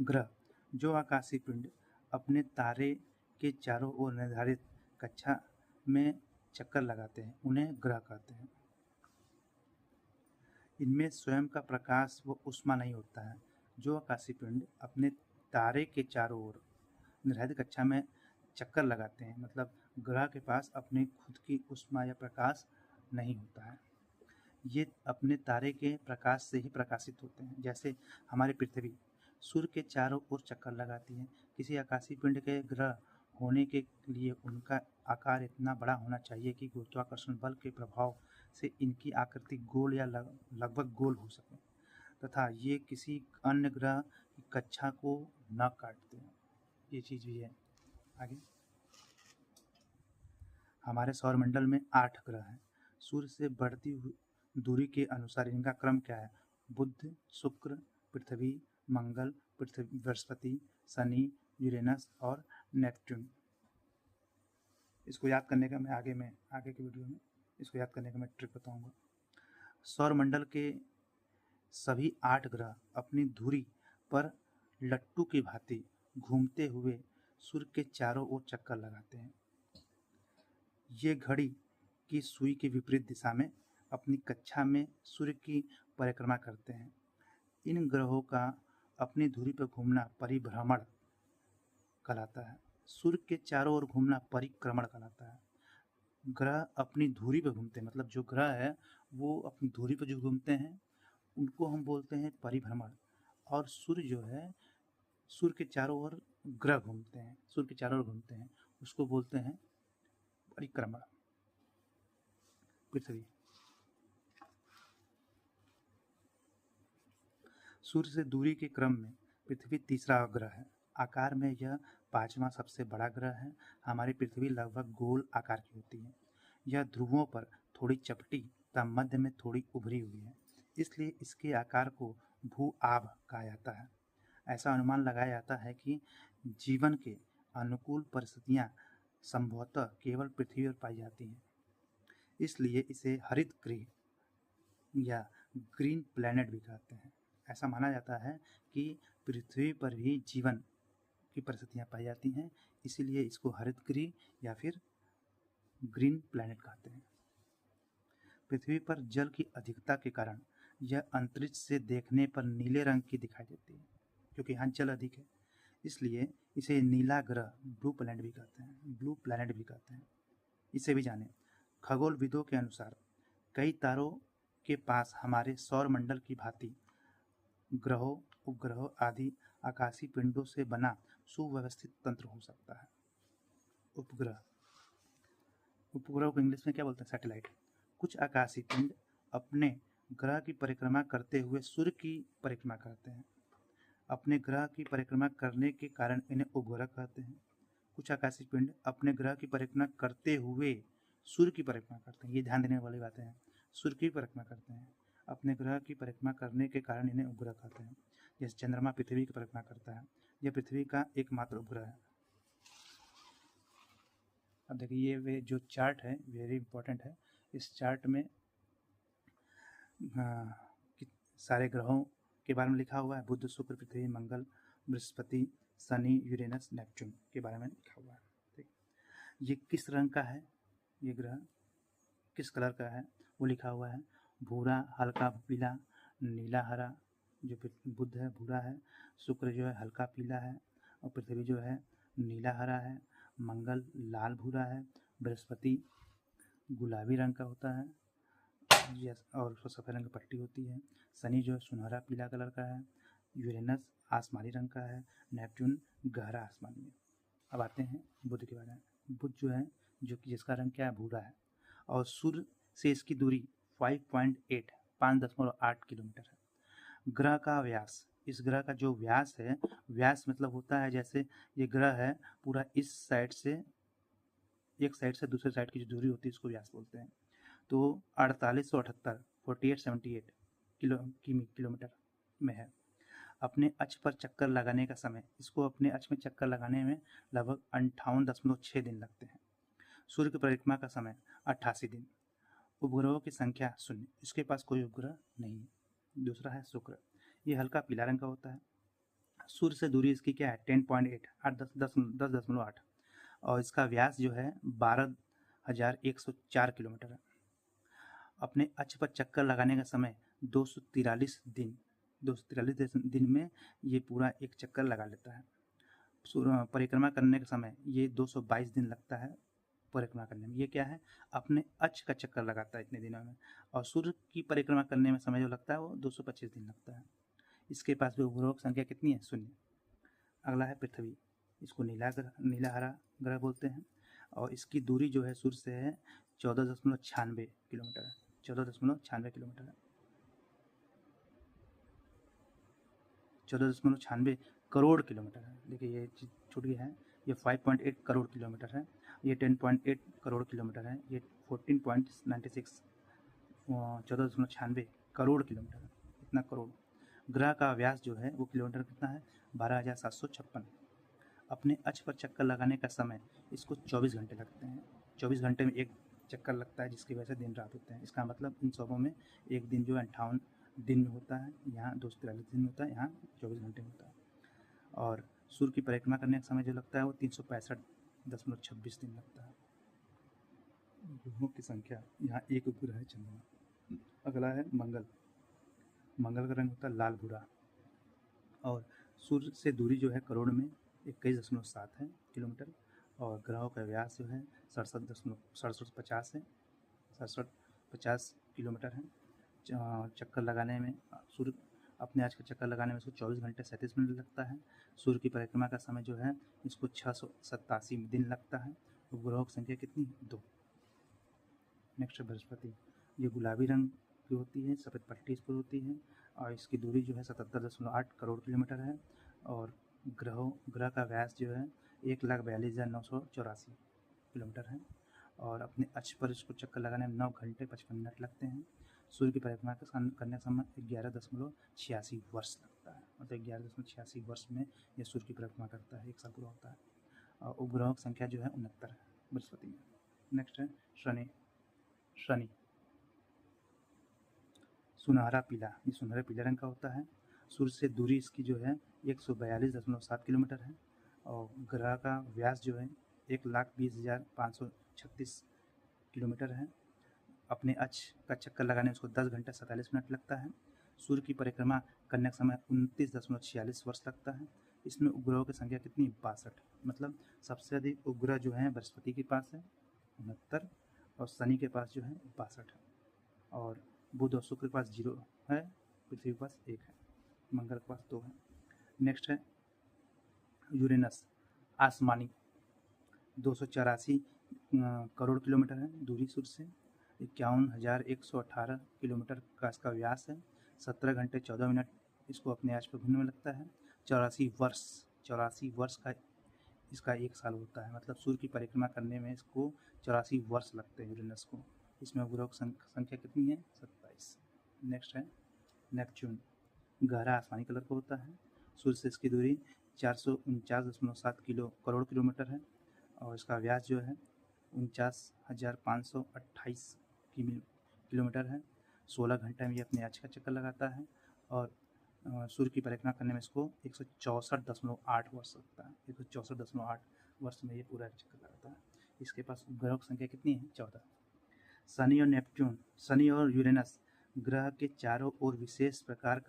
ग्रह जो आकाशीय पिंड अपने तारे के चारों ओर निर्धारित कक्षा में चक्कर लगाते हैं उन्हें ग्रह कहते हैं। इनमें स्वयं का प्रकाश व ऊष्मा नहीं होता है। जो आकाशीय पिंड अपने तारे के चारों ओर निर्धारित कक्षा में चक्कर लगाते हैं मतलब ग्रह के पास अपनी खुद की ऊष्मा या प्रकाश नहीं होता है। ये अपने तारे के प्रकाश से ही प्रकाशित होते हैं। जैसे हमारी पृथ्वी सूर्य के चारों ओर चक्कर लगाती है। किसी आकाशीय पिंड के ग्रह होने के लिए उनका आकार इतना बड़ा होना चाहिए कि गुरुत्वाकर्षण बल के प्रभाव से इनकी आकृति गोल या लगभग गोल हो सके तथा ये किसी अन्य ग्रह की कक्षा को न काटते हैं। ये चीज़ भी है। आगे हमारे सौरमंडल में 8 ग्रह हैं। सूर्य से बढ़ती हुई दूरी के अनुसार इनका क्रम क्या है? बुध, शुक्र, पृथ्वी, मंगल, बृहस्पति, शनि, यूरेनस और नेपच्यून। इसको याद करने का मैं आगे की वीडियो में इसको याद करने का मैं ट्रिक बताऊंगा। सौरमंडल के सभी 8 ग्रह अपनी धुरी पर लट्टू की भांति घूमते हुए सूर्य के चारों ओर चक्कर लगाते हैं। ये घड़ी की सुई के विपरीत दिशा में अपनी कक्षा में सूर्य की परिक्रमा करते हैं। इन ग्रहों का अपनी धुरी पर घूमना परिभ्रमण कहलाता है। सूर्य के चारों ओर घूमना परिक्रमण कहलाता है। ग्रह अपनी धुरी पर घूमते हैं मतलब जो ग्रह है वो अपनी धुरी पर जो घूमते हैं उनको हम बोलते हैं परिभ्रमण। और सूर्य जो है सूर्य के चारों ओर ग्रह घूमते हैं, सूर्य के चारों ओर घूमते हैं, उसको बोलते हैं परिक्रमण। पृथ्वी सूर्य से दूरी के क्रम में पृथ्वी तीसरा ग्रह है। आकार में यह 5वां सबसे बड़ा ग्रह है। हमारी पृथ्वी लगभग गोल आकार की होती है। यह ध्रुवों पर थोड़ी चपटी तथा मध्य में थोड़ी उभरी हुई है, इसलिए इसके आकार को भू-आभ कहा जाता है। ऐसा अनुमान लगाया जाता है कि जीवन के अनुकूल परिस्थितियां संभवतः केवल पृथ्वी पर पाई जाती हैं, इसलिए इसे हरित गृह या ग्रीन प्लैनेट भी कहते हैं। ऐसा माना जाता है कि पृथ्वी पर भी जीवन की परिस्थितियां पाई जाती हैं, इसीलिए इसको हरित गृह या फिर ग्रीन प्लैनेट कहते हैं। पृथ्वी पर जल की अधिकता के कारण यह अंतरिक्ष से देखने पर नीले रंग की दिखाई देती है, क्योंकि यहाँ जल अधिक है, इसलिए इसे नीला ग्रह ब्लू प्लैनेट भी कहते हैं। इसे भी जानें। खगोलविदों के अनुसार कई तारों के पास हमारे सौरमंडल की भांति ग्रहों, उपग्रहों आदि आकाशीय पिंडों से बना सुव्यवस्थित तंत्र हो सकता है। उपग्रह को इंग्लिश में क्या बोलते हैं? सैटेलाइट। कुछ आकाशीय पिंड अपने ग्रह की परिक्रमा करते हुए सूर्य की परिक्रमा करते हैं। अपने ग्रह की परिक्रमा करने के कारण इन्हें उपग्रह कहते हैं। कुछ आकाशीय पिंड अपने ग्रह की परिक्रमा करते हुए सूर्य की परिक्रमा करते हैं। ये ध्यान देने वाली बातें हैं। सूर्य की परिक्रमा करते हैं, अपने ग्रह की परिक्रमा करने के कारण इन्हें उपग्रह कहते हैं। जैसे चंद्रमा पृथ्वी की परिक्रमा करता है, यह पृथ्वी का एकमात्र उपग्रह है। अब देखिए ये जो चार्ट है वेरी इंपॉर्टेंट है। इस चार्ट में सारे ग्रहों के बारे में लिखा हुआ है। बुध, शुक्र, पृथ्वी, मंगल, बृहस्पति, शनि, यूरेनस, नेपच्यून के बारे में लिखा हुआ है। ठीक, ये किस रंग का है? ये ग्रह किस कलर का है वो लिखा हुआ है। भूरा, हल्का पीला, नीला, हरा। जो बुध है भूरा है, शुक्र जो है हल्का पीला है और पृथ्वी जो है नीला हरा है। मंगल लाल भूरा है, बृहस्पति गुलाबी रंग का होता है और उसको सफ़ेद रंग की पट्टी होती है। शनि जो है सुनहरा पीला कलर का है। यूरेनस आसमानी रंग का है। नेपच्यून गहरा आसमानी है। अब आते हैं बुध के बारे में। बुध जो है जो कि जिसका रंग क्या है? भूरा है और सूर्य से इसकी दूरी 5.8 किलोमीटर है। ग्रह का व्यास, इस ग्रह का जो व्यास है, व्यास मतलब होता है जैसे ये ग्रह है पूरा इस साइड से एक साइड से दूसरे साइड की जो दूरी होती है इसको व्यास बोलते हैं। तो 4878 किलोमीटर में है। अपने अक्ष पर चक्कर लगाने का समय, इसको अपने अक्ष में चक्कर लगाने में लगभग 58.6 दिन लगते हैं। सूर्य की परिक्रमा का समय 88 दिन। उपग्रहों की संख्या 0, इसके पास कोई उपग्रह नहीं है। दूसरा है शुक्र, ये हल्का पीला रंग का होता है। सूर्य से दूरी इसकी क्या है 10.8 10.8 और इसका व्यास जो है 12,104 किलोमीटर है। अपने अक्ष पर चक्कर लगाने का समय 243 दिन में ये पूरा एक चक्कर लगा लेता है। परिक्रमा करने का समय ये 222 दिन लगता है परिक्रमा करने में। ये क्या है, अपने अक्ष का चक्कर लगाता है इतने दिनों में। और सूर्य की परिक्रमा करने में समय जो लगता है वो 225 दिन लगता है। इसके पास भी उपग्रहों की संख्या कितनी है, 0। अगला है पृथ्वी। इसको नीला हरा ग्रह बोलते हैं और इसकी दूरी जो है सूर्य से है 14.96 किलोमीटर है। 14.96 किलोमीटर है। 14.96 करोड़ किलोमीटर है। देखिए ये चीज छूट गया है। ये 5.8 करोड़ किलोमीटर है। ये 10.8 करोड़ किलोमीटर है। ये 14.96 14.96 करोड़ किलोमीटर है। इतना करोड़। ग्रह का व्यास जो है वो किलोमीटर कितना है, 12,756। अपने अक्ष पर चक्कर लगाने का समय इसको 24 घंटे लगते हैं। 24 घंटे में एक चक्कर लगता है, जिसकी वजह से दिन रात होते हैं। इसका मतलब इन सबों में एक दिन जो है 58 दिन में होता है, यहाँ 243 दिन में होता है, यहाँ 24 घंटे में होता है। और सूर्य की परिक्रमा करने का समय जो लगता है वो 365.26 दिन लगता है। ग्रहों की संख्या, यहाँ एक उपग्रह है चंद्रमा। अगला है मंगल। मंगल का रंग होता है लाल भूरा और सूर्य से दूरी जो है करोड़ में 21.7 है किलोमीटर और ग्रहों का व्यास जो है 67.50 है, 67.50 किलोमीटर है। चक्कर लगाने में सूर्य अपने आज का चक्कर लगाने में इसको 24 घंटे 37 मिनट लगता है। सूर्य की परिक्रमा का समय जो है इसको 687 दिन लगता है। उपग्रहों की संख्या कितनी, 2। नेक्स्ट बृहस्पति। ये गुलाबी रंग की होती है, सफ़ेद पट्टी इस पर होती है और इसकी दूरी जो है 77.8 करोड़ किलोमीटर है और ग्रह का व्यास जो है 1,42,984 किलोमीटर है और अपने अक्ष पर इसको चक्कर लगाने में 9 घंटे 55 मिनट लगते हैं। सूर्य की परिक्रमा करने का समय 11.86 वर्ष लगता है। मतलब 11.86 वर्ष में यह सूर्य की परिक्रमा करता है, 1 साल पूरा होता है। और उपग्रहों की संख्या जो है 69 है बृहस्पति में। नेक्स्ट है शनि। सुनहरा पीला, ये सुनहरे पीले रंग का होता है। सूर्य से दूरी इसकी जो है 142.7 किलोमीटर है और ग्रह का व्यास जो है 1,20,536 किलोमीटर है। अपने अक्ष का चक्कर लगाने में उसको 10 घंटे 47 मिनट लगता है। सूर्य की परिक्रमा करने का समय 29.46 वर्ष लगता है। इसमें उपग्रहों की संख्या कितनी, 62। मतलब सबसे अधिक उपग्रह जो है बृहस्पति के पास है 69 और शनि के पास जो है 62 है और बुध और शुक्र के पास 0 है, पृथ्वी के पास 1 है, मंगल के पास 2 है। नेक्स्ट है यूरेनस। आसमानी, 284 करोड़ किलोमीटर है दूरी सूर्य से। 51,118 किलोमीटर का इसका व्यास है। 17 घंटे 14 मिनट इसको अपने आस पर घूमने में लगता है। 84 वर्ष का इसका 1 साल होता है। मतलब सूर्य की परिक्रमा करने में इसको 84 वर्ष लगते हैं यूरेनस को। इसमें उपग्रहों की संख्या कितनी है, 27। नेक्स्ट है नेपच्यून। गहरा आसमानी कलर का होता है। सूर्य से इसकी दूरी 449.7 करोड़ किलोमीटर है और इसका व्यास जो है 49,528 किलोमीटर है। 16 घंटे में ये अपने अक्ष का चक्कर लगाता है और सूर्य की परिक्रमा करने में इसको 164.8 वर्ष लगता है। 164.8 वर्ष में ये पूरा चक्कर लगाता है। इसके पास ग्रहों की संख्या कितनी है, 14। शनि और यूरेनस ग्रह के चारों ओर विशेष प्रकार का